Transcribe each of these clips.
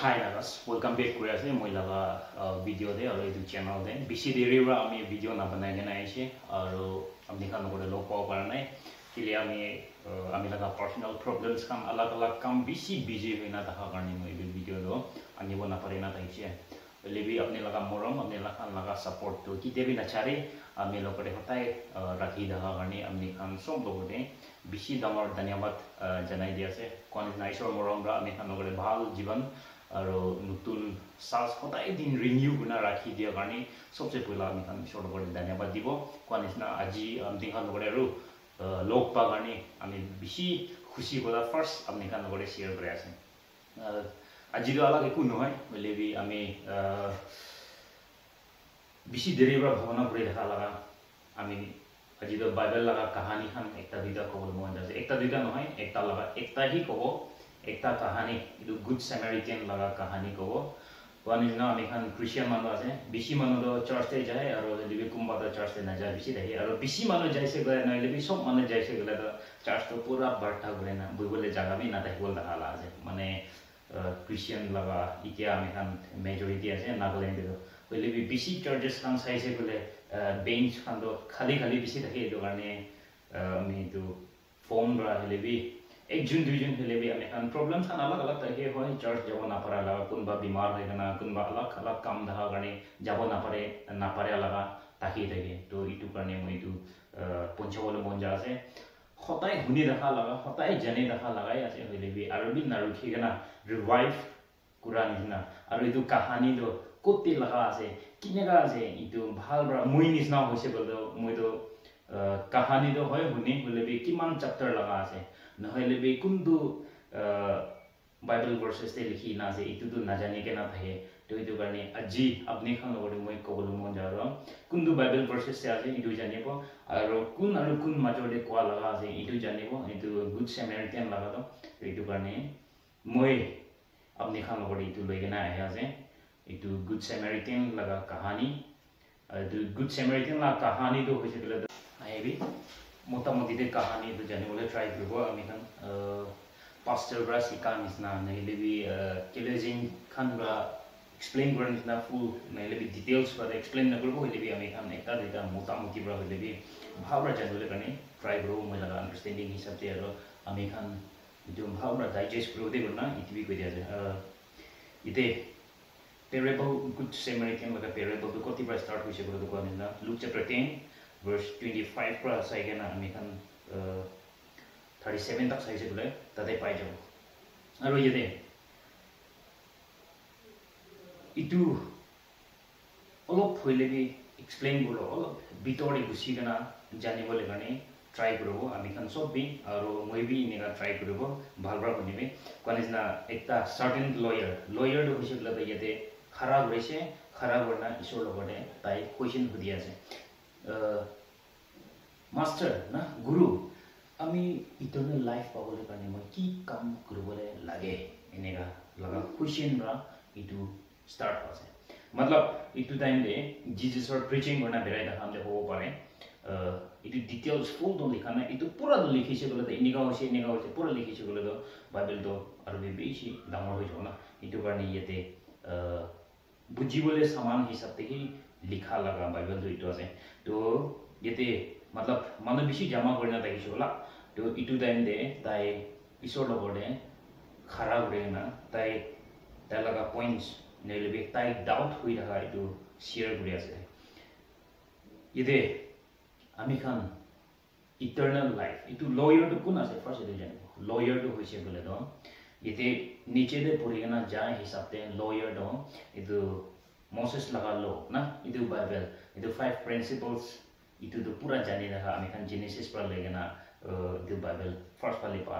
Hi guys, welcome back to our video de or YouTube channel de. Bisi deri ra ami video na banai na aise aru amni khan gore log paw parnai kile ami laga personal problems kam alag kam bisi busy hoina dakha karni moi video do ani bona pare na taise lebi apne laga morom apne laga support to ki debi na chare ami lokore hotai rakhi dakha karni amni khan som logode bisi damar dhanyabad janai dia ase kon naisor morom ra ami khan logore bhal jiban aro nutun sals hotai din renew guna rakhi dia karni sobse pehla ami khan ishor logore dhanyabad dibo kon isna aji amti khan logore ru log pa karni ami bisi khushi gola first amni khan logore share kore ase aji do alag eku nohai lebi ami bisi deriva bhavana pore dekha laga ami aji do bible laga kahani khan ekta dita kobol mon jase ekta dita nohai ekta laga ekta hi kobo ekta kahani idu good samaritan laga kahani kobo one is na ami khan christian manu ase bisi manu do church te jai aro lebi kumba da church te na ja bisi dahi aro bisi manu jaise gale na lebi sob manu jaise gale da church to pura bartha gale na buibole jaga bi na dahi bol dakha la ase mane Christian laga itia ami khan majority ase Nagaland do lebi bisi churches khan saise gale bench khan do khali bisi thake do karne ami to form ra lebi ek jun dui jun lebi ami khan problems khan alag take hoy church jabo na para laga kunba bimar hoy kana kunba alag kam daha karne jabo na pare laga taki take to itu karne moi tu ponchawole mon ja ase hotai huni rakha laga hotai jane rakha lagai ase lebi aru bin naru khigana revive Quran na aru itu kahani do kotti laga ase kinega ase itu bhal bra moi nisna hoise bol do moi do kahani do hoy huni lebi kiman chapter laga ase নহলে বে কোনটো Bible versus তে লিখি না যে ইটো তো না জানি কেনা থাকে তো ইটো কারণে আজি আপনি খান লগরে মই কবল মন যাও কোনটো বাইবেল ভার্সেস তে আছে ইটো জানিব আর কোন মাজরে কোয়া লাগা আছে ইটো জানিব ইটো গুড স্যামারিটান লাগা তো ইটো কারণে মই আপনি খান লগরে ইটো লইগে না আহে আছে ইটো গুড স্যামারিটান লাগা কাহানি ইটো গুড স্যামারিটান লাগা কাহানি তো হইছে গলে আইবি मोटामोटी दे कहानी तो जाने वाले ट्राई करो आमी खान पास्टर ब्रा सिकान इसना नहीं लेबी केलेजिंग खान ब्रा एक्सप्लेन करने इसना फुल नहीं लेबी डिटेल्स पर एक्सप्लेन न करो लेबी आमी खान एकता देता मोटामोटी ब्रा लेबी भावरा जाने वाले करने ट्राई करो मुझे लगा अंडरस्टैंडिंग हिसाब से यारो आमी खान जो भावरा डाइजेस्ट करो दे करना इतनी कोई दिया जाए इते parable good Samaritan लगा parable तो कोटी ब्रा स्टार्ट हुई से करो तो कौन है ना Luke chapter 10 verse 25 pra saigena ami khan 37 tak saise gule tade pai jabo aro yede itu olop hoile bi explain golo olop bitori gusi gana jani bole gane try korobo ami khan sob bi aro moi bi nega try korobo bhalbra bonibe konejna ekta certain lawyer do hoise gula yede khara hoise khara gorna isor logone tai question hudi ase master na guru ami eternal life pabole karne moi ki kam koribole lage enega laga question ra itu start hoise matlab itu time de Jesus or preaching gorna berai da hamle hobo pare itu details full do likhana itu pura do likhise gole de enega hoise pura likhise gole do bible do aru beshi damar hoi jona itu karne yete bujibole saman hisab te hi likha laga bible do itu ase to yete मतलब मानो BC जमा करना ताकि होला तो इटु time दे ताई इसोर लगोडे खरा गरेना ताई लगा पॉइंट्स नेलेबे ताई डाउट हुई रहा इटु शेयर गरे आसे इदे आमी खान इटर्नल लाइफ इटु लॉयर तो कुन आसे फर्स्ट इदे जानो लॉयर तो होइसे बोले दो इते नीचे दे पढ़िगना जा हिसाब ते लॉयर दो इदु मोसेस लगा लो ना इदु बाइबल इदु 5 principles itu to pura jani raha ami khan Genesis par legena itu bible first pali pa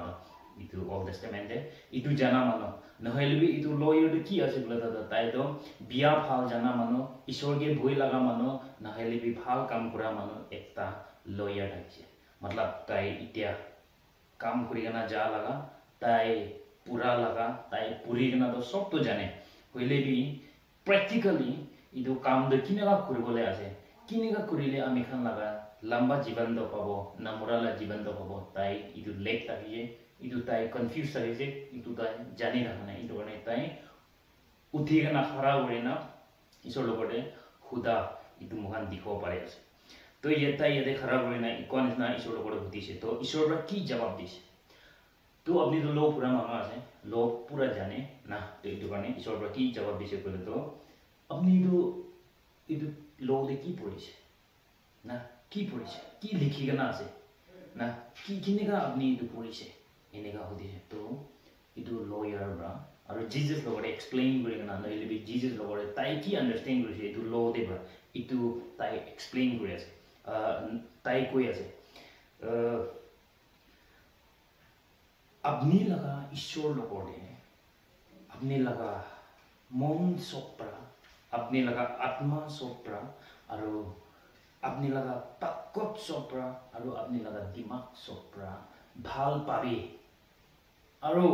itu old testament de itu jana mano nohele bi itu lawyer de ki ase bola da tai do biya phal jana mano ishor ge bhoi laga mano nohele bi phal kam kura mano ekta lawyer ache matlab tai itia kam kuri gana ja laga tai pura laga tai puri gana do sob to jane hoile bi practically itu kam de kinaga kuribole ase किनेगा कुरिले आमी खान लगा लंबा जीवन दो पाबो नमुराला जीवन दो पाबो ताई इदु लेक ताकिजे इदु ताई कंफ्यूज ताकिजे इदु ताई जानि रहना इदु गने ताई উঠি কেনে খাৰা কৰি না ঈশ্বৰ লগতে খুদা ইটো মহান দিখাব পাৰে আছে তো ইয়াতে খাৰা কৰি না কোৱা নিচিনা ঈশ্বৰ লগতে সুধিছে তো ঈশ্বৰৰ পৰা কি জবাব দিছে তো আপুনি তো ল' পুৰা মানুহ আছে ল' পুৰা জানে না তো এইটো কাৰণে ঈশ্বৰৰ পৰা কি জবাব দিছে ক'লে তো আপুনি এইটো ল'তে কি পঢ়িছে না কি পঢ়িছে কি লিখি কেনে আছে না কি কেনেকুৱা আপুনি এইটো পঢ়িছে এনেকুৱা সুধিছে তো এইটো লয়াৰ পৰা আৰু জিজাছ লগতে এক্সপ্লেইন কৰি কেনে নহ'লে জিজাছ লগতে তাই কি আণ্ডাৰষ্টেণ্ড কৰিছে এইটো ল'তে পৰা এইটো তাই এক্সপ্লেইন কৰি আছে তাই কৈ আছে আপনি লগা ঈশ্বৰ লগতে আপনি লগা মন চব পৰা আপনি লগা আত্মা চব পৰা আৰু আপনি লগা তাকত চব পৰা আৰু আপনি লগা দিমাগ চব পৰা ভাল পাবি আৰু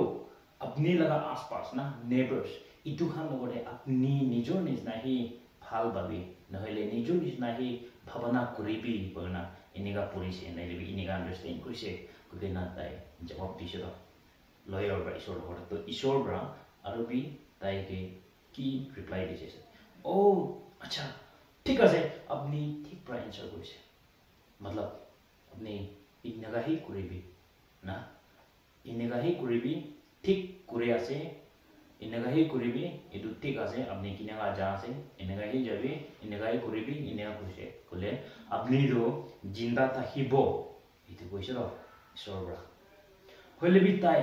আপনি লগা আশপাশ না নেবাৰ্ছ ইটো খান লগতে আপনি নিজৰ নিচিনা সি ভাল পাবি নহ'লে নিজৰ নিচিনা সি ভাৱনা কৰিবি না এনেকুৱা পঢ়িছে নহ'লে এনেকুৱা আণ্ডাৰষ্টেণ্ড কৰিছে গতিকে না তাই জবাব দিছে লয়াৰ পৰা ঈশ্বৰৰ লগতে তো ঈশ্বৰৰ পৰা আৰু তাইকে কি ৰিপ্লাই দিছে আচ্ছা ঠিক আছে আপনি ঠিক পৰা এনচাৰ কৰিছে মতলব আপনি এনেকুৱাহে কৰিবি না এনেকুৱাহে কৰিবি ঠিক কৰি আছে এনেকুৱাহে কৰিবি এইটো ঠিক আছে আপনি কেনেকুৱা যা আছে এনেকুৱাহে যাবি এনেকুৱাহে কৰিবি এনেকুৱা কৈছে ক'লে আপুনিতো জিন্দা থাকিব এইটো কৈছে ঈশ্বৰৰ পৰা হ'লে তাই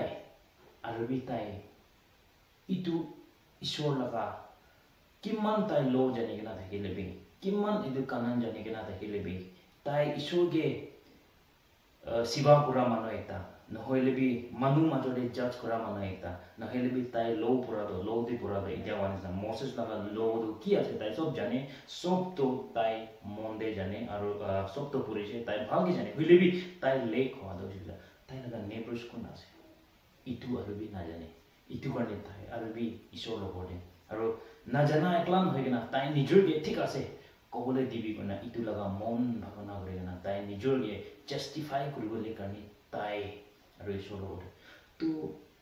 আৰু তাই ইটো ঈশ্বৰ লগা কিমান তাই ল' জানি কেনে থাকিলে কিমান এইটো কানুন জানি কেনে থাকিলে তাই ঈশ্বৰকে সেৱা কৰা মানুহ এটা নহ'লে মানুহ মাজতে জাজ কৰা মানুহ এটা নহ'লে তাই ল'তে পঢ়াটো এতিয়া হোৱা নিচিনা মচেছ লগা ল'টো কি আছে তাই চব জানে চবটো তাই মনতে জানে আৰু চবটো পঢ়িছে তাই ভালকৈ জানে হ'লে তাই লেক হোৱাটো তাই লগা নেবাৰ্ছ কোন আছে ইটো আৰু নাজানে ইটো কাৰণে তাই আৰু ঈশ্বৰ লগতে আৰু নাজানা একলা নহয় কিনা তাই নিজৰকে ঠিক আছে ক'বলৈ দিবি কিনা ইটো লগা মন ভাৱনা কৰি কিনা তাই নিজৰকে জাষ্টিফাই কৰিবলৈ কাৰণে তাই আৰু ঈশ্বৰৰ লগতে তো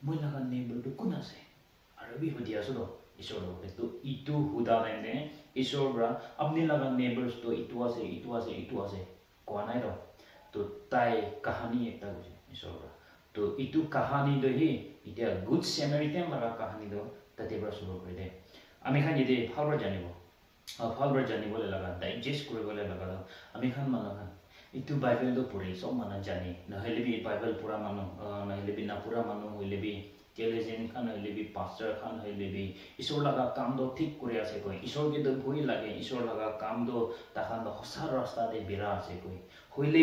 মই লগা নেবাৰটো কোন আছে আৰু সুধি আছোঁ ঈশ্বৰৰ লগতে তো ইটো সোধা নাই ঈশ্বৰৰ পৰা আপুনি লগা নেবাৰ্ছটো ইটো আছে ইটো আছে ইটো আছে কোৱা নাই তো তাই কাহানী এটা কৈছে ঈশ্বৰৰ পৰা তো ইটো কাহানীটো এতিয়া গুড চেমাৰিটেন লগা কাহানীটো তাতে পৰা চুৰু কৰি দে আমি খান যদি ভালদৰে জানিবলৈ লগা ডাইজেষ্ট কৰিবলৈ লগা আমি খান মানুহ খান ইটো বাইবেলটো পঢ়ি চব মানুহ জানি নহ'লে বাইবেল পঢ়া মানুহ নহ'লে নপঢ়া মানুহ হ'লে টেলিভিজন খান হ'লে পাষ্টাৰ খান হ'লে ঈশ্বৰ লগা কামটো ঠিক কৰি আছে কৈ ঈশ্বৰকেতো ভয় লাগে ঈশ্বৰ লগা কামটো তাহান সঁচা ৰাস্তাতে বেৰা আছে কৈ হ'লে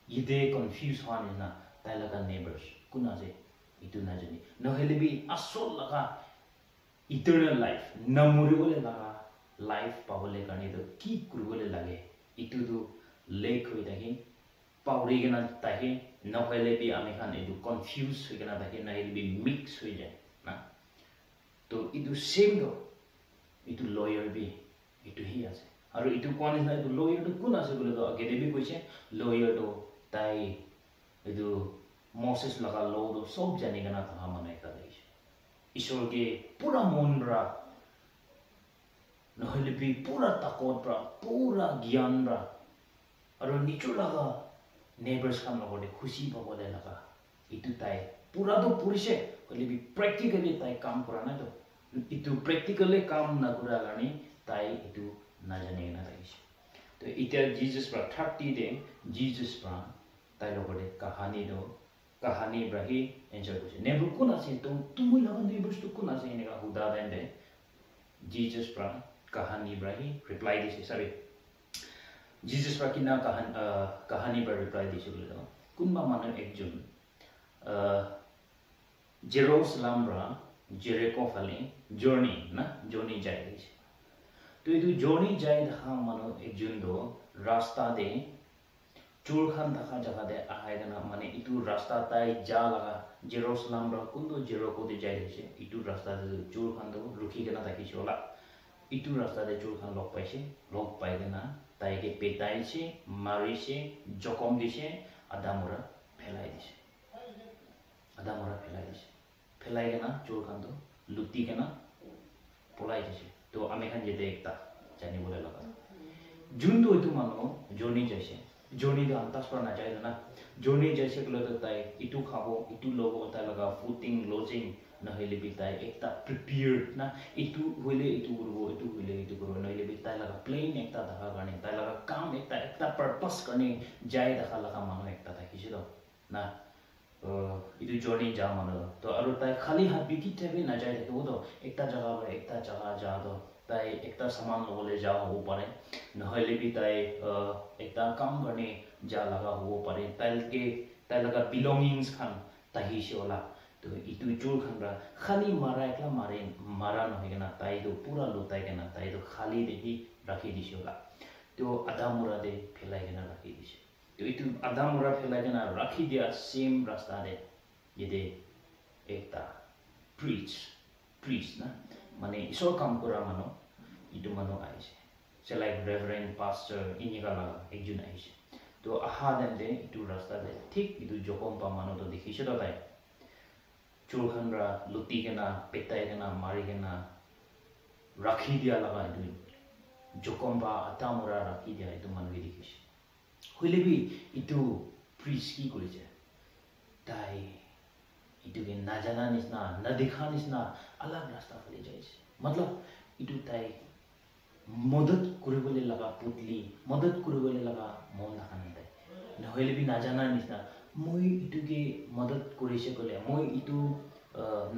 ইতে কনফিউজ হোৱা নিচিনা তাই লগা নেবাৰ্ছ কোন আছে ইটো নাজানি নহ'লে আচল লগা ইটাৰনেল লাইফ নমৰিবলৈ লগা লাইফ পাবলৈ কাৰণেতো কি কৰিবলৈ লাগে ইটোতো লেক হৈ থাকে পাহৰি কিনে থাকে নহ'লে আমি খান এইটো কনফিউজ হৈ কিনে থাকে নহ'লে মিক্স হৈ যায় না তো এইটো ছেম এইটো লয়াৰ এইটোহে আছে আৰু এইটো কোৱা নিচিনা এইটো লয়াৰটো কোন আছে বুলিতো আগেতে কৈছে লয়াৰটো তাই এইটো মচেছ লগা ল'টো চব জানি কেনে থকা মানুহ এটা দেখিছে ঈশ্বৰকে পুৰা মন পৰা নহ'লে পুৰা তাকত পৰা পুৰা জ্ঞান পৰা আৰু নিজৰ লগা নেবাৰ্ছ খান লগতে খুচি পাবলৈ লগা এইটো তাই পুৰাটো পঢ়িছে হ'লে প্ৰেক্টিকেলি তাই কাম কৰা নাইতো এইটো প্ৰেক্টিকেলি কাম নকৰা কাৰণে তাই এইটো নাজানে নাথাকিছে তো এতিয়া জিজাছ পৰা 30 day জিজাছ পৰা তাই লগতে কাহানী পৰা এনচাৰ কৰিছে নেবাৰ কোন আছে তুমি লগা নেবাৰ্ছটো কোন আছে এনেকুৱা সোধা দে জিজাছ পৰা কাহানী পৰা ৰিপ্লাই দিছে চাবি জিজাছ পৰা কিনা কাহানী পৰা ৰিপ্লাই দিছে বুলি কোনোবা মানুহ একজন জেৰুচালেম পৰা জেৰিকো ফালে জৰ্ণি যাই আহিছে তো এইটো জৰ্ণি যাই দেখা মানুহ একজনটো ৰাস্তাতে চোৰ খান থকা জেগাতে আহাই কেনে মানে ইটো ৰাস্তা তাই যা লগা জেৰুচালেম পৰা কোনটো জেৰিকোতে যাই আহিছে ইটো ৰাস্তাতে চোৰ খানটো ৰখি কেনে থাকিছে ওলা ইটো ৰাস্তাতে চোৰ খান লগ পাই কেনে তাইকে পেটাইছে মাৰিছে জখম দিছে আধা মৰা পেলাই দিছে পেলাই কেনে চোৰ খানটো লুটি কেনে পলাই যাইছে তো আমি খান যেতে একটা জানিবলৈ লগা যোনটো এইটো মানুহ জৰ্ণি যাইছে জৰ্ণিটো আন্তাজ পৰা নাযায় না জৰ্ণি যাইছে গ'লে তাই ইটো খাব ইটো ল'ব তাই লগা ফুটিং লজিং নহ'লে বি তাই একটা প্ৰিপেয়াৰ্ড না ইটো হ'লে ইটো কৰিব ইটো হ'লে ইটো কৰিব নহ'লে বি তাই লগা প্লেন একটা দেখা কাৰণে তাই লগা কাম একটা পাৰ্পাছ কাৰণে যাই দেখা লগা মানুহ একটা থাকিছিল না ইটো জৰ্ণি যা মানুহ তো আৰু তাই খালী হাত বিকি থাকি নাযায় থাকিব তো একটা জেগা যা তো তাই একটা সামান ল'বলৈ যা হ'ব পাৰে নহ'লে বি তাই একটা কাম কাৰণে যা লগা হ'ব পাৰে তাই লগা বিলংগিংছ খান তাহিছে ওলা তো ইটো জোৰ খানৰা খালী একলা মাৰা নহয় কেনা তাইতো পুৰা লুটাই কেনা তাইতো খালী দেখি ৰাখি দিছে ওলা তো আধা মূৰা দে ফেলাই কেনা ৰাখি দিছে তো এইটো আধা মূৰা ফেলাই কেনা ৰাখি দিয়া সেম ৰাস্তা দে যেতে একটা প্ৰিচ না মানে ঈশ্বৰ কাম কৰা মানুহ ইটো মানুহ আহিছে সে লাইক ৰেভাৰেণ্ড পাষ্টাৰ এনেকুৱা লগা একজন আহিছে তো আহা দে ইটো ৰাস্তা দে ঠিক ইটো জখম পা মানুহটো দেখিছে তো তাই চোৰ খানৰা লুটি কেনা পেটাই কেনা মাৰি কেনা ৰাখি দিয়া লগা এইটো জখম পা আধা মৰা ৰাখি দিয়া এইটো মানুহে দেখিছে হ'লে বি ইটো প্ৰিচ কি কৰিছে তাই ইটোকে নাজানা নিচিনা নেদেখা নিচিনা আলাগ ৰাস্তা ফালে যাইছে মতলব ইটো তাই মদত কৰিবলৈ লগা পুতলি মদত কৰিবলৈ লগা মন দেখা নাই তাই নহ'লে বি নাজানাৰ নিচিনা মই ইটোকে মদত কৰিছে ক'লে মই ইটো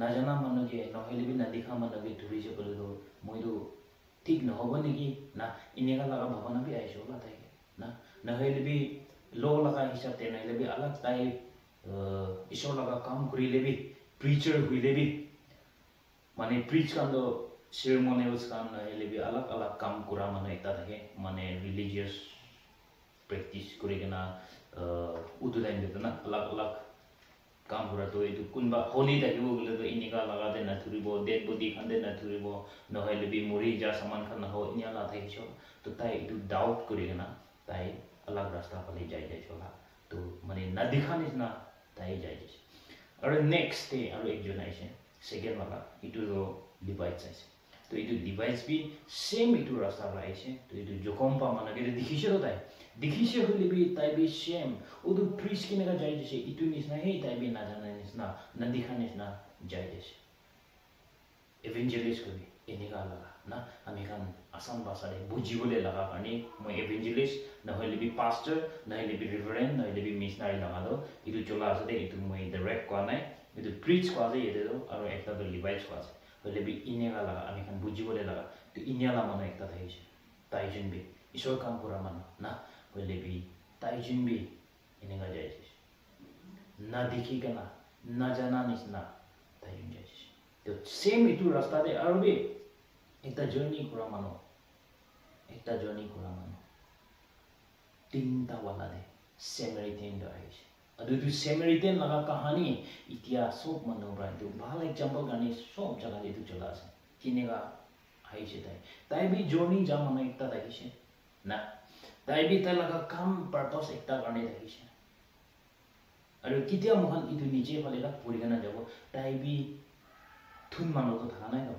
নাজানা মানুহকে নহ'লে বি নেদেখা মানুহকে ধৰিছে ক'লেতো মইতো ঠিক নহ'ব নেকি না এনেকুৱা লগা ভাৱনা বি আহিছে ওলা তাইকে না নহ'লে বি ল' লগা হিচাপে নহ'লে বি আলাগ তাই ঈশ্বৰ লগা কাম কৰিলে বি প্ৰিচাৰ হ'লে বি মানে প্ৰিচ কাণ্ড ceremonials kan lebi alak kam kura mana ekta thake mane religious practice kuri kena utudain gitu na alak kam kura to itu kunba holy thakibo gole to inika laga de na thuribo dead body khan de na thuribo no lebi muri ja saman khan na ho inya la thaicho to tai itu doubt kuri kena tai alak rasta phale jai chola to mane na dikhani na tai jai jai aru next day aru ekjon aise second wala itu do divides aise তো এইটো device B same এইটো ৰাস্তা ৰাইছে তো এইটো জখম পা মানুহে দেখিছে তো তাই দেখিছে হ'লে বি তাই বি সেম ওটো প্ৰিচ কেনেকা যাই দিছে ইটো নিচিনা সেই তাই বি নাজানা নিচিনা নেদেখা নিচিনা যাই দিছে এভেঞ্জেলিষ্ট কবি এনেকা লগা না আমি এখন আসাম ভাষাৰে বুজিবলৈ লগা কাৰণে মই এভেঞ্জেলিষ্ট নহ'লে বি পাষ্টাৰ নহ'লে বি ৰিভাৰেণ্ড নহ'লে বি মিছনাৰী লগালো এইটো চলা আছে দে এইটো মই ডাইৰেক্ট কোৱা নাই এইটো প্ৰিচ কোৱা যায় ইয়াতে আৰু একটা ডিভাইচ কোৱা আছে হ'লে বি ইনেকা লগা আমি এখন বুজিবলৈ লগা তো ইনিয়ালা মানুহ একটা থাকিছে তাইজন বি ঈশ্বৰ কাম কৰা মানুহ না হ'লে বি তাইজন বি এনেকা যাইছে না দেখি কেনা নাজানা নিচিনা তাইজন যাইছে তো সেম এইটো ৰাস্তাতে আৰু বি একটা জাৰ্ণি কৰা মানুহ তিনিটা ৱালা দে চেমেৰিটেন আহিছে aduh Samaritan laga kahani itia sob manu itu bahal example gani sob jaga itu jelas kini ga hai setai tai bi journey jam mana ekta dakise na tai bi tai laga kam purpose ekta gani dakise aru kitia mohan itu nije phale la purigana jabo tai bi thun manu to thana nai no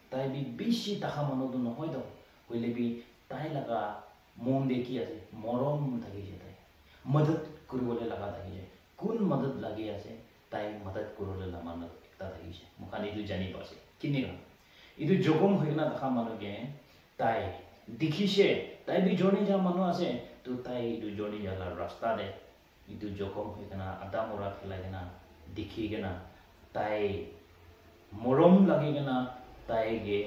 tai bi bishi takha manu to nohoi do hoile bi tai laga mon dekhi ase morom dakise tai madad kuribole laga dakise kun madad lagi ase tai madad kurole la manu ekta dakise mohan itu jani pase kini ga itu jokom hoina dakha manu ge tai dikhise tai bi journey ja manu ase to tai itu journey ja la rasta de itu jokom hoina adamora khilagena dikhigena tai morom lagena tai ge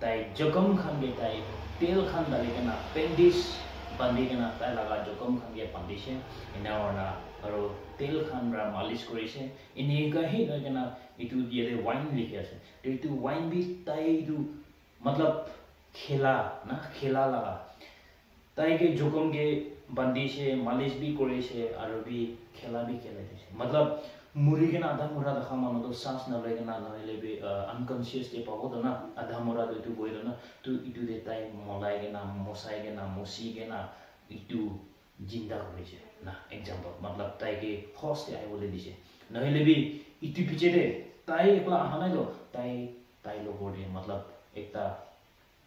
tai jokom khan ge tai tel khan daligena pendis bandhigena tai laga jokom khan ge pandise ina orna aro tel khan ra malish korise ini gahi gena itu yede wine likhe ase to itu wine bi tai itu matlab khela laga tai ge jokom ge bandise malish bi korise aro bi khela dise matlab muri gena adha mura dakha manu to sans na legena na hele bi unconscious te pawo to na adha mura do itu boido na to itu de tai molai gena mosai gena mosi gena itu jinda korise na example matlab tai ge host ai bole dise na hele bi itu piche de tai ekla ahana lo tai lo bode matlab ekta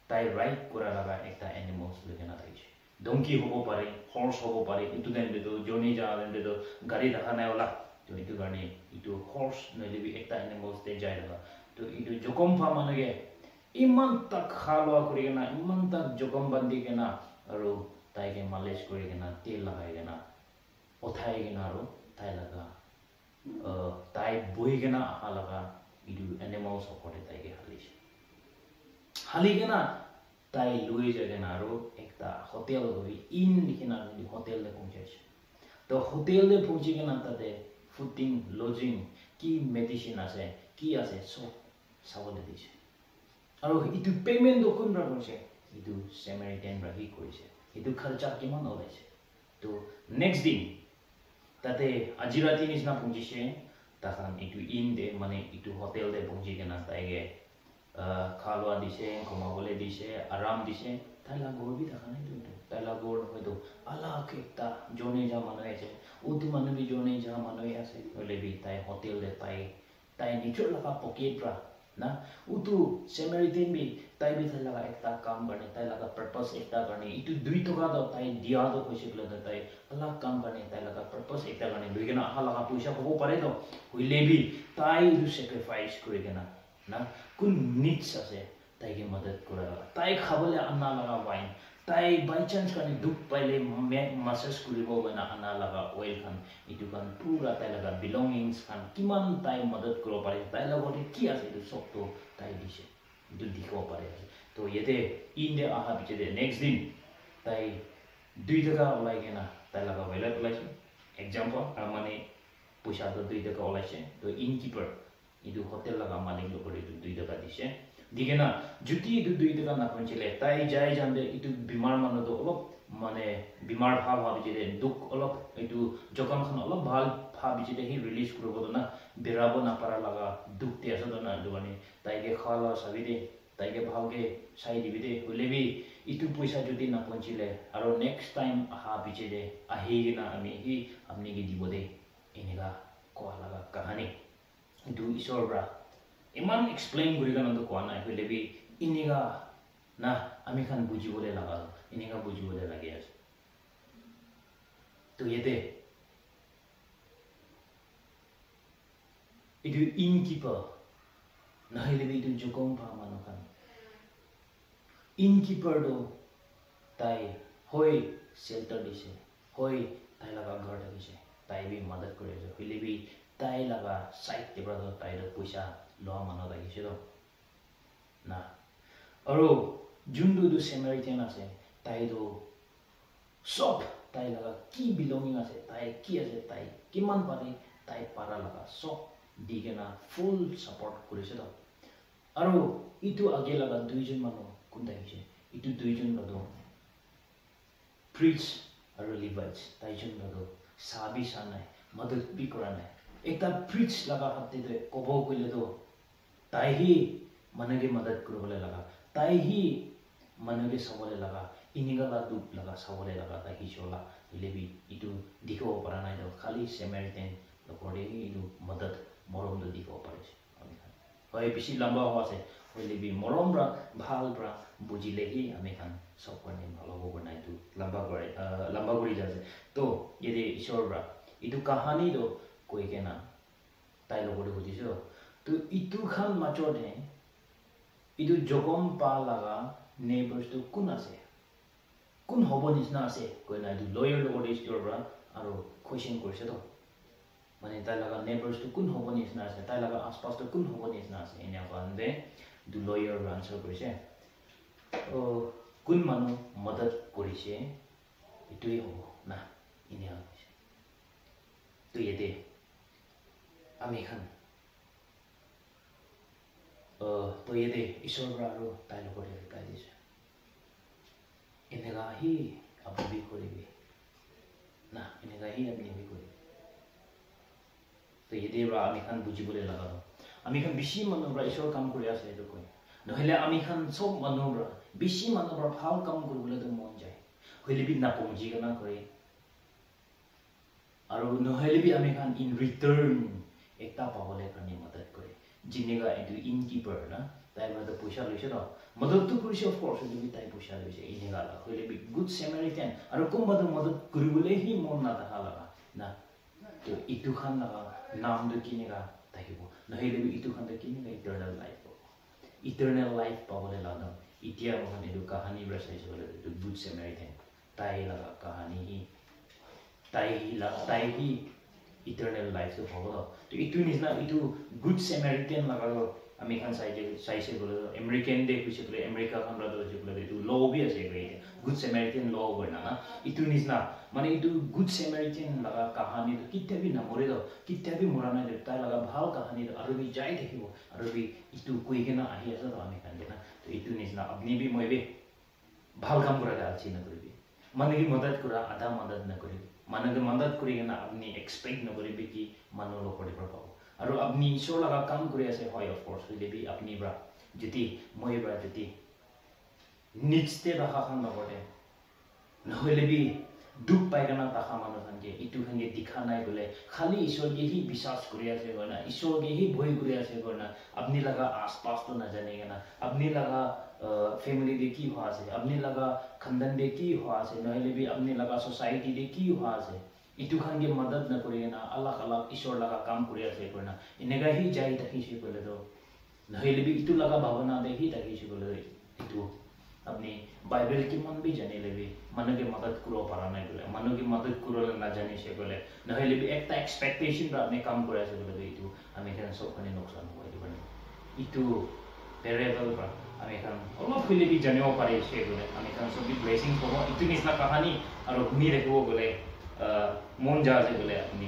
tai ride kura laga ekta animals lekena thaiche donkey hobo pare horse hobo pare itu den bedo joni ja den bedo gari dakha nai ola to itu garni itu horse noile bi ekta animals te jai laga to itu jokom pha manuge iman tak khalwa kurigena iman tak jokom bandi kena aru tai ke malish kurigena tel lagai gena othai gena aru tai laga tai boi gena halaga itu animals opore tai ke halish hali gena tai lui jagena aru ekta hotel goi in likina ni hotel le pungchaiche to hotel le pungchi gena tate footing lodging ki medicine ase ki ase so sabole diche aru itu payment do kun ra koise itu Samaritan ra hi koise itu kharcha kiman olaise to next day tate ajirati nisna pungchise takhan itu in de mane itu hotel de pungchi gena taige khalwa dise komabole dise aram dise taila gor bi dakha nai to taila gor hoito ala kekta jone ja manai ase utu manu bi jone ja manai ase ole bi tai hotel de tai nichur laka pocket ra na utu Samaritan bi tai bi thala ekta kam garne tai laga purpose ekta garne itu 2 toka do tai dia do koise bla tai ala kam garne tai laga purpose ekta garne luigena ala ka puisa hobo pare do hoile bi tai du sacrifice kurigena na kun needs ase tai ke madad kura tai khabole anna laga wine tai by chance kani duk paile massage kuribo bana anna laga oil khan itu kan pura tai laga belongings khan kiman tai madad kuro pare tai laga ki ase itu sok to tai dise itu dikho pare to yete inde aha biche next din tai 2 taka olai gena tai laga wallet olaise example amane puisa to 2 taka olaise to innkeeper itu hotel laga malik lo kore itu 2 taka dise digena juti itu 2 taka na konchile tai jai jande itu bimar manu do olop mane bimar bhal bhabi jede duk olop itu jokam khan olop bhal bhabi jede hi release kurobo na berabo na para laga duk te asa na dugani tai ge khala sabide tai ge bhauge sai dibide hulebi itu puisa juti na konchile aro next time aha bijede ahi gina ami hi amni ge dibode eniga ko laga kahani itu isor bra iman explain guri kan to kona hile bi iniga na ami khan buji bole laga iniga buji bole lage as to yete itu innkeeper na hile bi itu jokom pa manu kan innkeeper do tai hoi shelter dise hoi tai laga ghar dise tai bi madad kore jo hile bi tai laga side te bra tai do puisa lo mano da gise do na aro jundu do Samaritan ase tai do sop tai laga ki belonging ase tai ki ase tai kiman pare tai para laga sop digena full support korise do aro itu age laga duijon mano kunda gise itu duijon do preach aro Levites tai jon do sabi sanai madad bi korana ekta preach laga hatte de kobo kole do tai hi manage madad kurole laga tai hi manage sabole laga iniga la dup laga sabole laga ta hi chola lebi itu dikho parana do khali Samaritan lokore itu madad morom do dikho pare ami khan hoy bisi lamba howa se hoy lebi morom bra bhal bra bujile hi ami khan sob kone bhalo ho banai tu lamba gori jase to yede ishor bra itu kahani do koi kena tai lokore bujiso to itu khan machod he itu jokom pa laga neighbors to kun ase kun hobo nisna ase koina itu lawyer lokore istor bra aro question korse to mane tai laga neighbors to kun hobo nisna ase tai laga aspas to kun hobo nisna ase enya bande du lawyer answer korise o kun manu madad korise itui hobo na inya to yede ami khan to yede isor bra ro tai lokore kai dise enega hi abubi koribi na enega hi abni kori to yede bra ami khan buji bole laga ami khan bishi manu bra isor kam kori ase to koi nohile ami khan sob manu bra bishi manu bra phal kam kori bole to mon jai hoile bi na pongji kana kore aro nohile bi ami khan in return ekta pabole kani madad kore jinega into innkeeper na তাই মানে পইচা লৈছে ন মদতটো কৰিছে of course যদি তাই পইচা লৈছে ইনে গালা হইলে বি গুড স্যামাৰিটান আৰু কোনবাটো মদত কৰিবলৈ হি মন না দেখা লাগা না তো ইটু খান লাগা নামটো কিনেগা থাকিব নহলে বি ইটু খান কিনেগা ইটাৰনেল লাইফ পাবলৈ লাগা ইতিয়া মানে এটো কাহানী ব্ৰাচাইছে বলে তো গুড স্যামাৰিটান তাই লাগা কাহানী হি তাই হি ইটাৰনেল লাইফ তো পাব তো ইটু নিছনা ইটু গুড স্যামাৰিটান লাগা আমি খান চাইছে বলে আমেরিকান ডে কিছু বলে আমেরিকা খান রাদো যে বলে তো ল বি আছে গে গুড স্যামারিটান ল বনা না ইটু নিছনা মানে ইটু গুড স্যামারিটান লাগা কাহানী তো কিতে বি না মরে দো কিতে বি মরা না তাই লাগা ভাল কাহানী আৰু বি যাই দেখিব আৰু বি ইটু কইগেনা আহি আছে তো আমি খান না তো ইটু নিছনা আপনি বি মই বি ভাল কাম কৰা আছে না কৰিবি মানে কি মদত কৰা আধা মদত না কৰিবি মানে মদত কৰি না আপনি এক্সপেক্ট নকৰিবি কি মানুহ লগ কৰি পাব আৰু আপনি ঈশ্বৰ লাগা কাম কৰি আছে হয় অফ কোৰ্স হইলে বি আপনি ব্ৰা যদি মই ব্ৰা যদি নিচতে ৰাখা খান নকৰে নহলে বি দুখ পাই গানা তাহা মানুহ খানকে ইটু খানকে দিখা নাই বলে খালি ঈশ্বৰকে হি বিশ্বাস কৰি আছে গনা ঈশ্বৰকে হি ভয় কৰি আছে গনা আপনি লাগা आसपास তো না জানে গনা আপনি লাগা फैमिली दे की हुआ আছে আপনি লাগা খানদান দে কি हुआ আছে নহলে বি আপনি লাগা সোসাইটি দে কি हुआ আছে ইটু খানকে মদত না করে না আল্লাহ আল্লাহ ঈশ্বর লাগা কাম করে আছে করনা ইনেগা হি যাই থাকিছে বলে তো নহলে বি ইটু লাগা ভাবনা দে হি থাকিছে বলে ইটু আপনি বাইবেল কি মান भी জানে लेबी मानो के मदद करो पारा नहीं बोले मानो की मदद करो ना जाने से बोले নহলে বি একটা এক্সপেক্টেশন রা আপনি কাম করে আছে বলে ইটু আমি কেন সব খানে नुकसान হয় দিবেন ইটু ভেরিয়েবল বা আমি এখন অলপ হইলে বি জানিও পারে সে বলে আমি এখন সব ব্লেসিং পাবো ইটু নিছনা কাহানী আৰু শুনি রাখিব বলে মন যা আছে বলে আপনি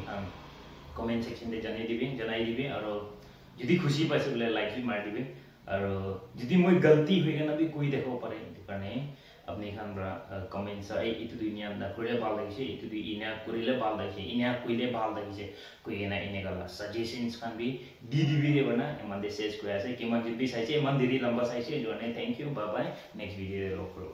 কমেন্ট সেকশন দে জানাই দিবি আৰু যদি খুশি পাইছে বলে লাইক হি মাৰ দিবি আৰু যদি মই গলতি হৈ গনা বি কই দেখো পাৰে কাৰণে আপনি খান কমেন্টস এই ইটু দুনিয়া না করে ভাল লাগিছে ইটু দি ইনা করিলে ভাল লাগিছে ইনা কইলে ভাল লাগিছে কই না ইনে গলা সাজেশনস খান বি দি দিবি রে বনা এমন দে শেষ করে আছে কিমান যদি চাইছে এমন দিদি লম্বা চাইছে জনে thank you bye bye next video লগ করব